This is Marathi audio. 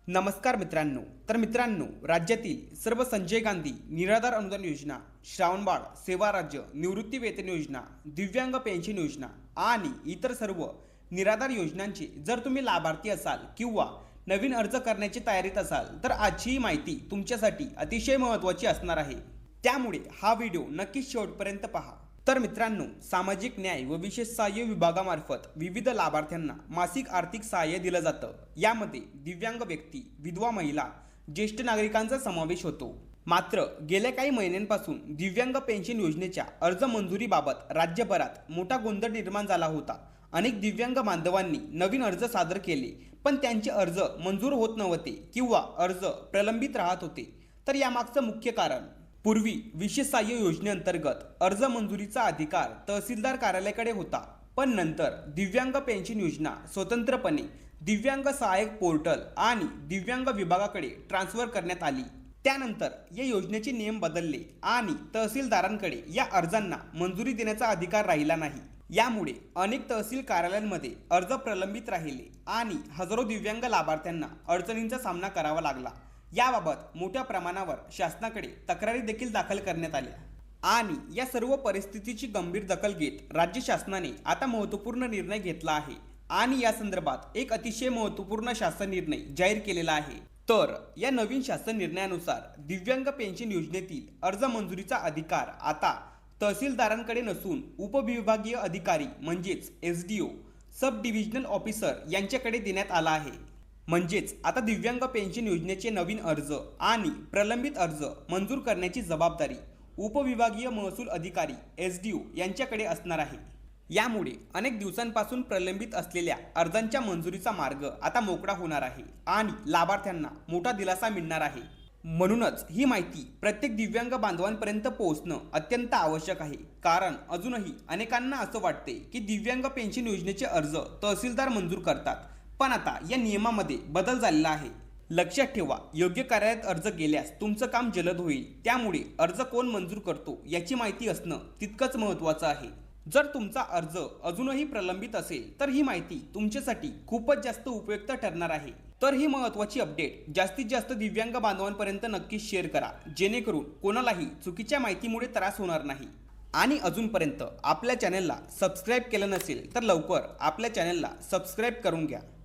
नमस्कार मित्रांनो, राज्यातील सर्व संजय गांधी निराधार अनुदान योजना, श्रावणबाळ सेवा राज्य निवृत्ती वेतन योजना, दिव्यांग पेन्शन योजना आणि इतर सर्व निराधार योजनांचे जर तुम्ही लाभार्थी असाल किंवा नवीन अर्ज करण्याची तयारीत असाल तर आजची ही माहिती तुमच्यासाठी अतिशय महत्त्वाची असणार आहे। त्यामुळे हा व्हिडिओ नक्कीच शेवटपर्यंत पहा। तर मित्रांनो, सामाजिक न्याय व विशेष सहाय्य विभागामार्फत विविध लाभार्थ्यांना मासिक आर्थिक सहाय्य दिलं जातं। यामध्ये दिव्यांग व्यक्ती, विधवा महिला, ज्येष्ठ नागरिकांचा समावेश होतो। मात्र गेल्या काही महिन्यांपासून दिव्यांग पेन्शन योजनेच्या अर्ज मंजुरीबाबत राज्यभरात मोठा गोंधळ निर्माण झाला होता। अनेक दिव्यांग बांधवांनी नवीन अर्ज सादर केले, पण त्यांचे अर्ज मंजूर होत नव्हते किंवा अर्ज प्रलंबित राहत होते। तर यामागचं मुख्य कारण, पूर्वी विशेष सहाय्य योजनेअंतर्गत अर्ज मंजुरीचा अधिकार तहसीलदार कार्यालयाकडे होता, पण नंतर दिव्यांग पेन्शन योजना स्वतंत्रपणे दिव्यांग सहाय्यक पोर्टल आणि दिव्यांग विभागाकडे ट्रान्सफर करण्यात आली। त्यानंतर या योजनेचे नियम बदलले आणि तहसीलदारांकडे या अर्जांना मंजुरी देण्याचा अधिकार राहिला नाही। यामुळे अनेक तहसील कार्यालयांमध्ये अर्ज प्रलंबित राहिले आणि हजारो दिव्यांग लाभार्थ्यांना अडचणींचा सामना करावा लागला। याबाबत मोठ्या प्रमाणावर शासनाकडे तक्रारी देखील दाखल करण्यात आल्या आणि या सर्व परिस्थितीची गंभीर दखल घेत राज्य शासनाने आता महत्त्वपूर्ण निर्णय घेतला आहे आणि या संदर्भात एक अतिशय महत्त्वपूर्ण शासन निर्णय जाहीर केलेला आहे। तर या नवीन शासन निर्णयानुसार दिव्यांग पेन्शन योजनेतील अर्ज मंजुरीचा अधिकार आता तहसीलदारांकडे नसून उपविभागीय अधिकारी म्हणजेच SDO, सब डिव्हिजनल ऑफिसर यांच्याकडे देण्यात आला आहे। म्हणजेच आता दिव्यांग पेन्शन योजनेचे नवीन अर्ज आणि प्रलंबित अर्ज मंजूर करण्याची जबाबदारी उपविभागीय महसूल अधिकारी SDO यांच्याकडे असणार आहे। यामुळे अनेक दिवसांपासून प्रलंबित असलेल्या अर्जांच्या मंजुरीचा मार्ग आता मोकळा होणार आहे आणि लाभार्थ्यांना मोठा दिलासा मिळणार आहे। म्हणूनच ही माहिती प्रत्येक दिव्यांग बांधवांपर्यंत पोहोचणं अत्यंत आवश्यक आहे, कारण अजूनही अनेकांना असं वाटते की दिव्यांग पेन्शन योजनेचे अर्ज तहसीलदार मंजूर करतात, पण आता या नियमामध्ये बदल झालेला आहे। लक्षात ठेवा, योग्य कार्यालयात अर्ज केल्यास तुमचं काम जलद होईल। त्यामुळे अर्ज कोण मंजूर करतो याची माहिती असणं तितकंच महत्त्वाचं आहे। जर तुमचा अर्ज अजूनही प्रलंबित असेल तर ही माहिती तुमच्यासाठी खूपच जास्त उपयुक्त ठरणार आहे। तर ही महत्त्वाची अपडेट जास्तीत जास्त दिव्यांग बांधवांपर्यंत नक्कीच शेअर करा, जेणेकरून कोणालाही चुकीच्या माहितीमुळे त्रास होणार नाही। आणि अजूनपर्यंत आपल्या चॅनलला सबस्क्राईब केलं नसेल तर लवकर आपल्या चॅनलला सबस्क्राईब करून घ्या।